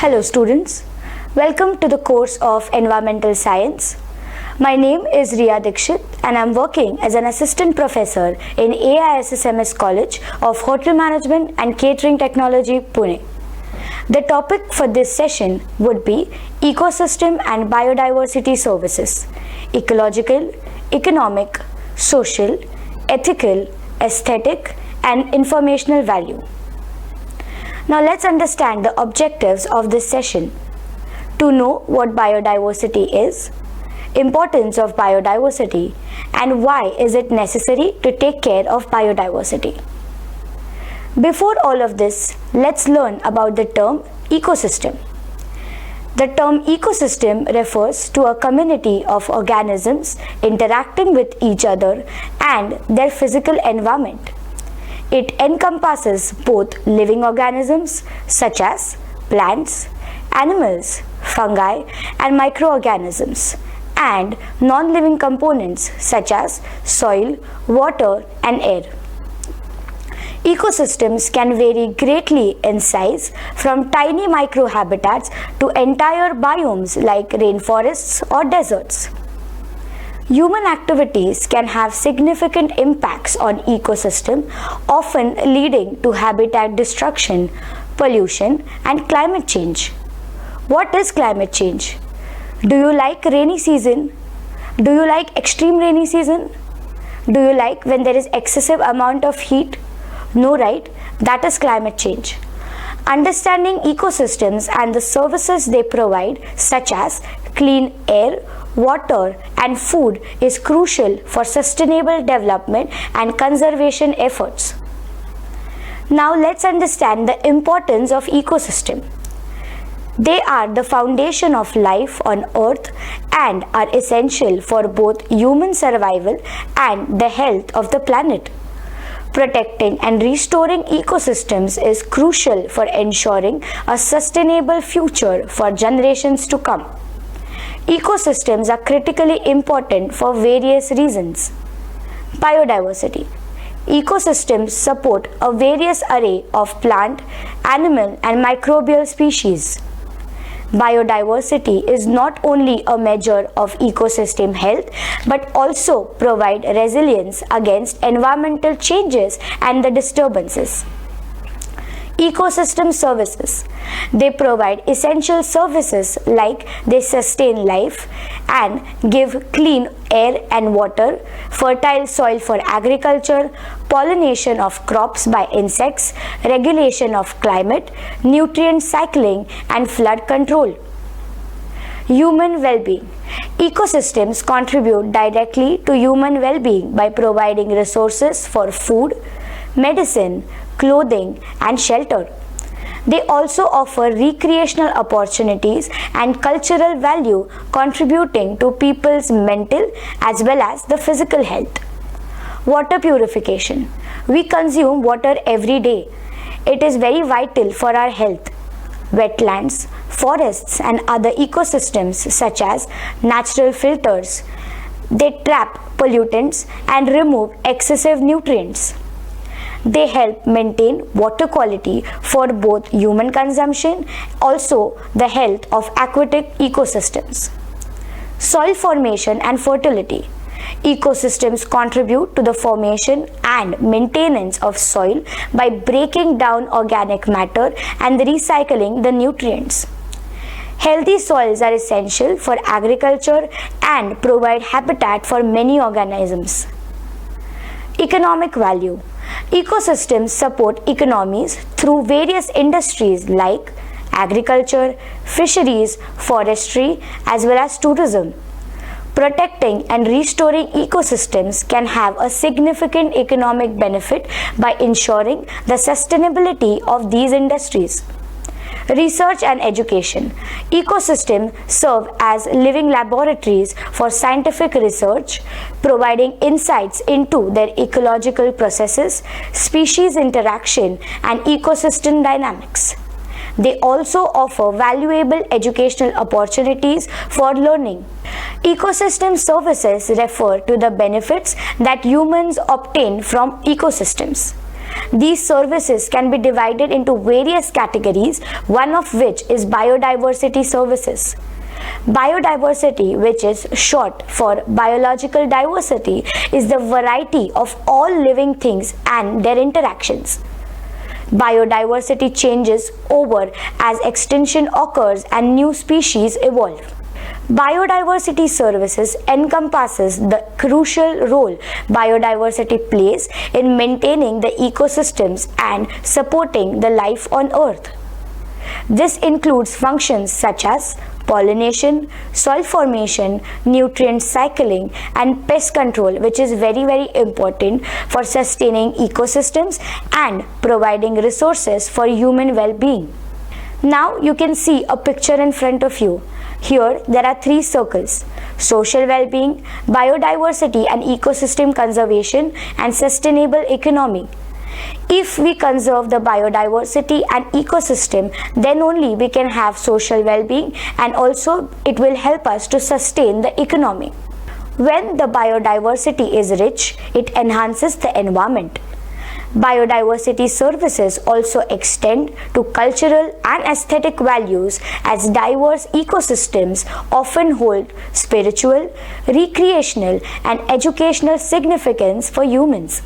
Hello students, welcome to the course of Environmental Science. My name is Riya Dikshit and I am working as an assistant professor in AISSMS College of Hotel Management and Catering Technology, Pune. The topic for this session would be ecosystem and biodiversity services, ecological, economic, social, ethical, aesthetic and informational value. Now let's understand the objectives of this session. To know what biodiversity is, importance of biodiversity, and why is it necessary to take care of biodiversity. Before all of this, let's learn about the term ecosystem. The term ecosystem refers to a community of organisms interacting with each other and their physical environment. It encompasses both living organisms such as plants, animals, fungi, and microorganisms, and non-living components such as soil, water, and air. Ecosystems can vary greatly in size, from tiny microhabitats to entire biomes like rainforests or deserts. Human activities can have significant impacts on ecosystem, often leading to habitat destruction, pollution, and climate change. What is climate change? Do you like rainy season? Do you like extreme rainy season? Do you like when there is excessive amount of heat? No, right? That is climate change. Understanding ecosystems and the services they provide, such as clean air, water, and food, is crucial for sustainable development and conservation efforts. Now let's understand the importance of ecosystem. They are the foundation of life on Earth and are essential for both human survival and the health of the planet. Protecting and restoring ecosystems is crucial for ensuring a sustainable future for generations to come. Ecosystems are critically important for various reasons. Biodiversity. Ecosystems support a various array of plant, animal, and microbial species. Biodiversity is not only a measure of ecosystem health but also provide resilience against environmental changes and the disturbances. Ecosystem services. They provide essential services like they sustain life and give clean air and water, fertile soil for agriculture, pollination of crops by insects, regulation of climate, nutrient cycling, and flood control. Human well-being. Ecosystems contribute directly to human well-being by providing resources for food, medicine, clothing, and shelter. They also offer recreational opportunities and cultural value, contributing to people's mental as well as the physical health. Water purification. We consume water every day. It is very vital for our health. Wetlands, forests, and other ecosystems such as natural filters. They trap pollutants and remove excessive nutrients. They help maintain water quality for both human consumption, also the health of aquatic ecosystems. Soil formation and fertility. Ecosystems contribute to the formation and maintenance of soil by breaking down organic matter and recycling the nutrients. Healthy soils are essential for agriculture and provide habitat for many organisms. Economic value. Ecosystems support economies through various industries like agriculture, fisheries, forestry, as well as tourism. Protecting and restoring ecosystems can have a significant economic benefit by ensuring the sustainability of these industries. Research and education. Ecosystems serve as living laboratories for scientific research, providing insights into their ecological processes, species interaction, and ecosystem dynamics. They also offer valuable educational opportunities for learning. Ecosystem services refer to the benefits that humans obtain from ecosystems. These services can be divided into various categories, one of which is biodiversity services. Biodiversity, which is short for biological diversity, is the variety of all living things and their interactions. Biodiversity changes over as extinction occurs and new species evolve. Biodiversity services encompasses the crucial role biodiversity plays in maintaining the ecosystems and supporting the life on Earth. This includes functions such as pollination, soil formation, nutrient cycling, and pest control, which is very important for sustaining ecosystems and providing resources for human well-being. Now you can see a picture in front of you. Here there are three circles: social well-being, biodiversity and ecosystem conservation, and sustainable economy. If we conserve the biodiversity and ecosystem, then only we can have social well-being, and also it will help us to sustain the economy. When the biodiversity is rich, it enhances the environment. Biodiversity services also extend to cultural and aesthetic values, as diverse ecosystems often hold spiritual, recreational, and educational significance for humans.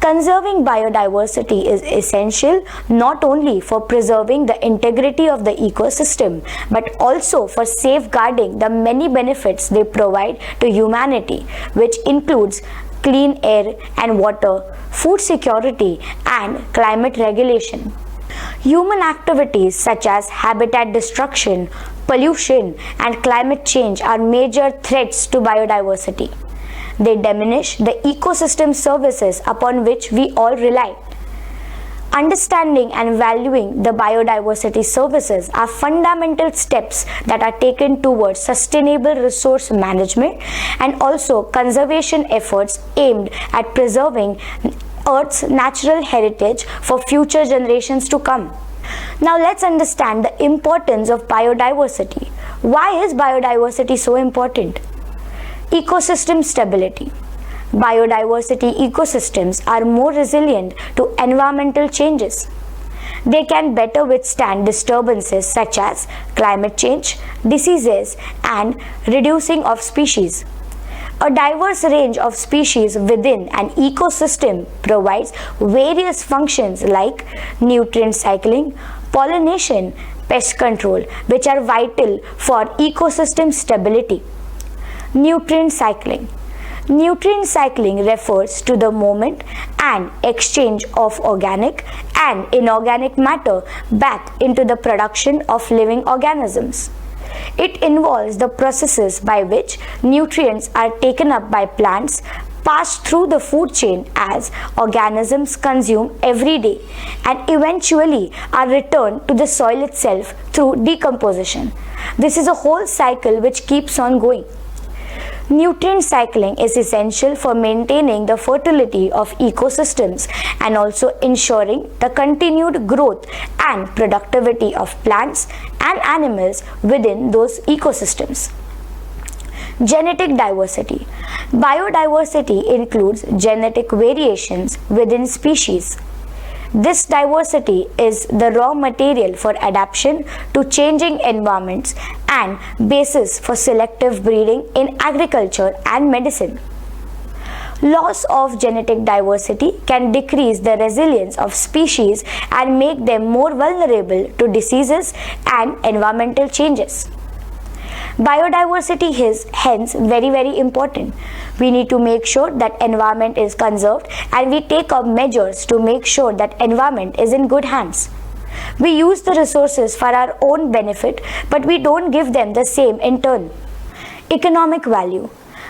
Conserving biodiversity is essential not only for preserving the integrity of the ecosystem, but also for safeguarding the many benefits they provide to humanity, which includes clean air and water, food security, and climate regulation. Human activities such as habitat destruction, pollution, and climate change are major threats to biodiversity. They diminish the ecosystem services upon which we all rely. Understanding and valuing the biodiversity services are fundamental steps that are taken towards sustainable resource management and also conservation efforts aimed at preserving Earth's natural heritage for future generations to come. Now let's understand the importance of biodiversity. Why is biodiversity so important? Ecosystem stability. Biodiversity ecosystems are more resilient to environmental changes. They can better withstand disturbances such as climate change, diseases, and reducing of species. A diverse range of species within an ecosystem provides various functions like nutrient cycling, pollination, pest control, which are vital for ecosystem stability. Nutrient cycling. Nutrient cycling refers to the movement and exchange of organic and inorganic matter back into the production of living organisms. It involves the processes by which nutrients are taken up by plants, passed through the food chain as organisms consume every day, and eventually are returned to the soil itself through decomposition. This is a whole cycle which keeps on going. Nutrient cycling is essential for maintaining the fertility of ecosystems and also ensuring the continued growth and productivity of plants and animals within those ecosystems. Genetic diversity. Biodiversity includes genetic variations within species. This diversity is the raw material for adaptation to changing environments and basis for selective breeding in agriculture and medicine. Loss of genetic diversity can decrease the resilience of species and make them more vulnerable to diseases and environmental changes. Biodiversity is hence very important. We need to make sure that environment is conserved, and we take up measures to make sure that environment is in good hands. We use the resources for our own benefit, but we don't give them the same in turn. Economic value.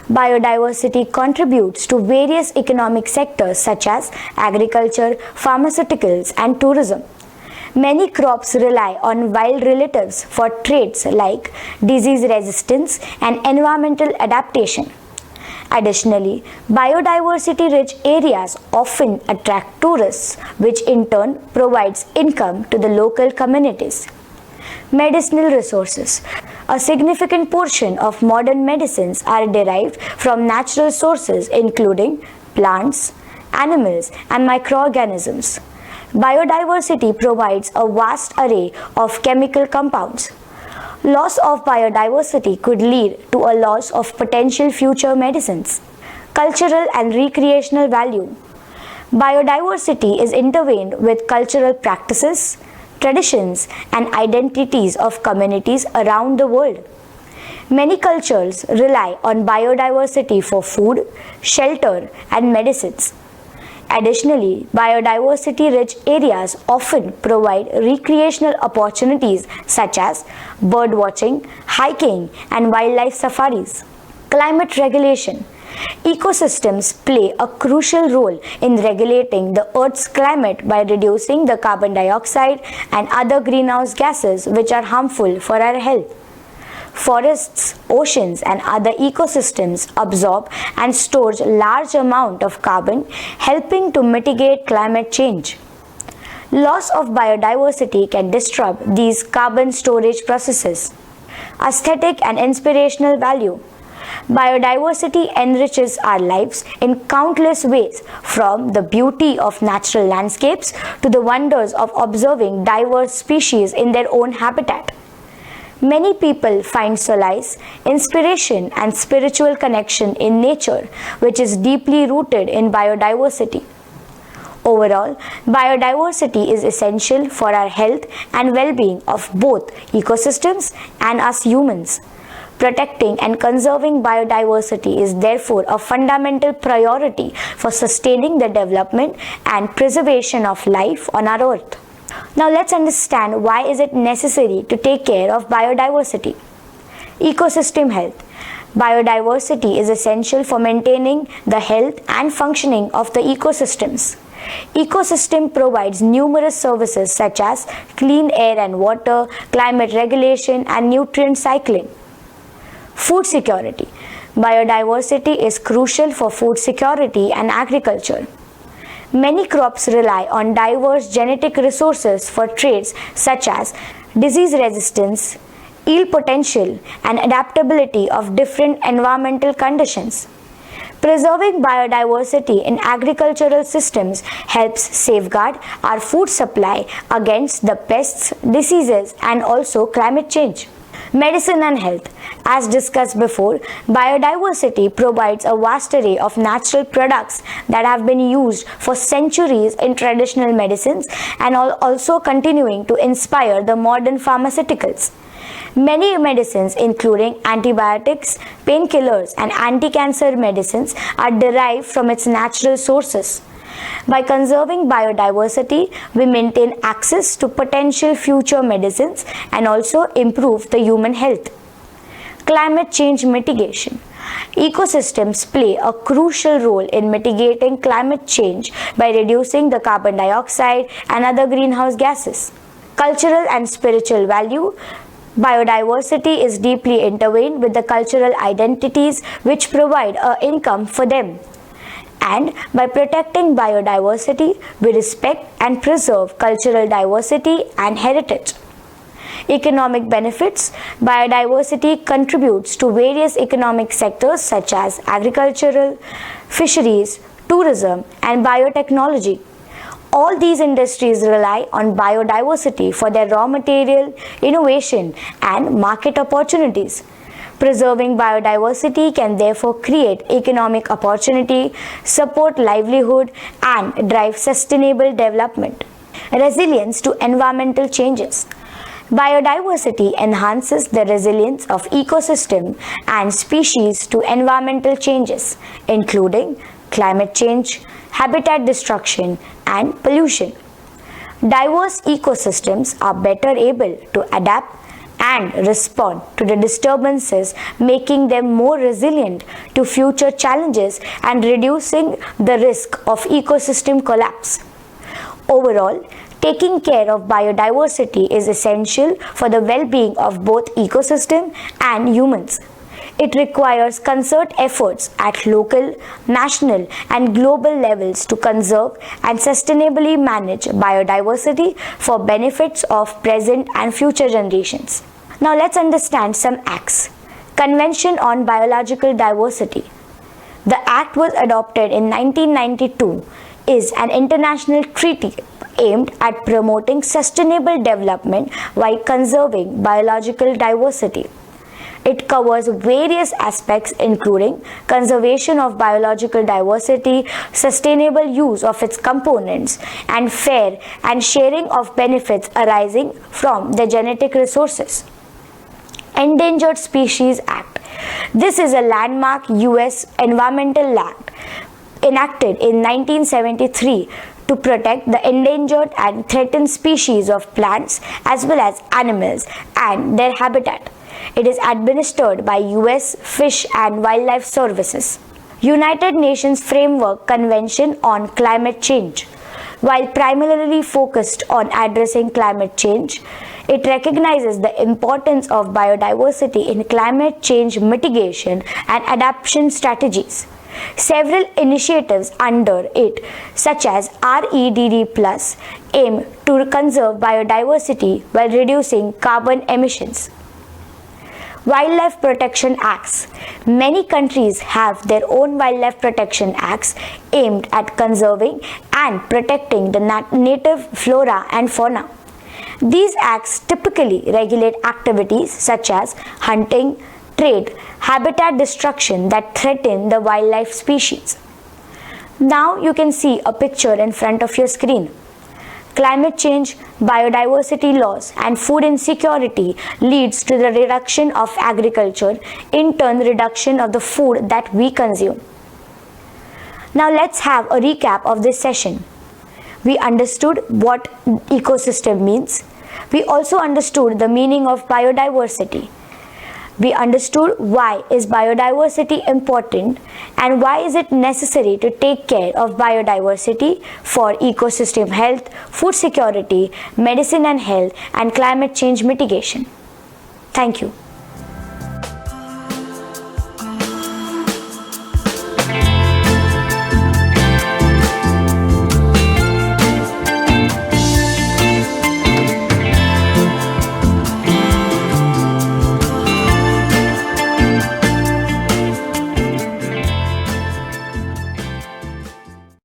Biodiversity contributes to various economic sectors such as agriculture, pharmaceuticals, and tourism. Many crops rely on wild relatives for traits like disease resistance and environmental adaptation. Additionally, biodiversity-rich areas often attract tourists, which in turn provides income to the local communities. Medicinal resources. A significant portion of modern medicines are derived from natural sources including plants, animals, and microorganisms. Biodiversity provides a vast array of chemical compounds. Loss of biodiversity could lead to a loss of potential future medicines. Cultural and recreational value. Biodiversity is intertwined with cultural practices, traditions, and identities of communities around the world. Many cultures rely on biodiversity for food, shelter, and medicines. Additionally, biodiversity-rich areas often provide recreational opportunities such as birdwatching, hiking, and wildlife safaris. Climate regulation. Ecosystems play a crucial role in regulating the Earth's climate by reducing the carbon dioxide and other greenhouse gases which are harmful for our health. Forests, oceans, and other ecosystems absorb and store large amount of carbon, helping to mitigate climate change. Loss of biodiversity can disrupt these carbon storage processes. Aesthetic and inspirational value. Biodiversity enriches our lives in countless ways, from the beauty of natural landscapes to the wonders of observing diverse species in their own habitat. Many people find solace, inspiration, and spiritual connection in nature, which is deeply rooted in biodiversity. Overall, biodiversity is essential for our health and well-being of both ecosystems and us humans. Protecting and conserving biodiversity is therefore a fundamental priority for sustaining the development and preservation of life on our earth. Now let's understand why is it necessary to take care of biodiversity. Ecosystem health. Biodiversity is essential for maintaining the health and functioning of the ecosystems. Ecosystem provides numerous services such as clean air and water, climate regulation, and nutrient cycling. Food security. Biodiversity is crucial for food security and agriculture. Many crops rely on diverse genetic resources for traits such as disease resistance, yield potential, and adaptability of different environmental conditions. Preserving biodiversity in agricultural systems helps safeguard our food supply against the pests, diseases, and also climate change. Medicine and health. As discussed before, biodiversity provides a vast array of natural products that have been used for centuries in traditional medicines and are also continuing to inspire the modern pharmaceuticals. Many medicines, including antibiotics, painkillers, and anti-cancer medicines, are derived from its natural sources. By conserving biodiversity, we maintain access to potential future medicines and also improve the human health. Climate change mitigation. Ecosystems play a crucial role in mitigating climate change by reducing the carbon dioxide and other greenhouse gases. Cultural and spiritual value. Biodiversity is deeply intertwined with the cultural identities which provide an income for them. And by protecting biodiversity, we respect and preserve cultural diversity and heritage. Economic benefits. Biodiversity contributes to various economic sectors such as agricultural, fisheries, tourism, and biotechnology. All these industries rely on biodiversity for their raw material, innovation, and market opportunities. Preserving biodiversity can therefore create economic opportunity, support livelihood, and drive sustainable development. Resilience to environmental changes. Biodiversity enhances the resilience of ecosystem and species to environmental changes, including climate change, habitat destruction, and pollution. Diverse ecosystems are better able to adapt and respond to the disturbances, making them more resilient to future challenges and reducing the risk of ecosystem collapse. Overall, taking care of biodiversity is essential for the well-being of both ecosystem and humans. It requires concerted efforts at local, national, and global levels to conserve and sustainably manage biodiversity for benefits of present and future generations. Now let's understand some acts. Convention on Biological Diversity. The act was adopted in 1992, is an international treaty aimed at promoting sustainable development while conserving biological diversity. It covers various aspects including conservation of biological diversity, sustainable use of its components, and fair and sharing of benefits arising from the genetic resources. Endangered Species Act. This is a landmark US environmental act enacted in 1973 to protect the endangered and threatened species of plants as well as animals and their habitat. It is administered by US Fish and Wildlife Services. United Nations Framework Convention on Climate Change. While primarily focused on addressing climate change, it recognizes the importance of biodiversity in climate change mitigation and adaptation strategies. Several initiatives under it, such as REDD+, aim to conserve biodiversity while reducing carbon emissions. Wildlife Protection Acts. Many countries have their own wildlife protection acts aimed at conserving and protecting the native flora and fauna. These acts typically regulate activities such as hunting, trade, habitat destruction that threaten the wildlife species. Now you can see a picture in front of your screen. Climate change, biodiversity loss, and food insecurity leads to the reduction of agriculture, in turn reduction of the food that we consume. Now let's have a recap of this session. We understood what ecosystem means. We also understood the meaning of biodiversity. We understood why is biodiversity important and why is it necessary to take care of biodiversity for ecosystem health, food security, medicine and health, and climate change mitigation. Thank you.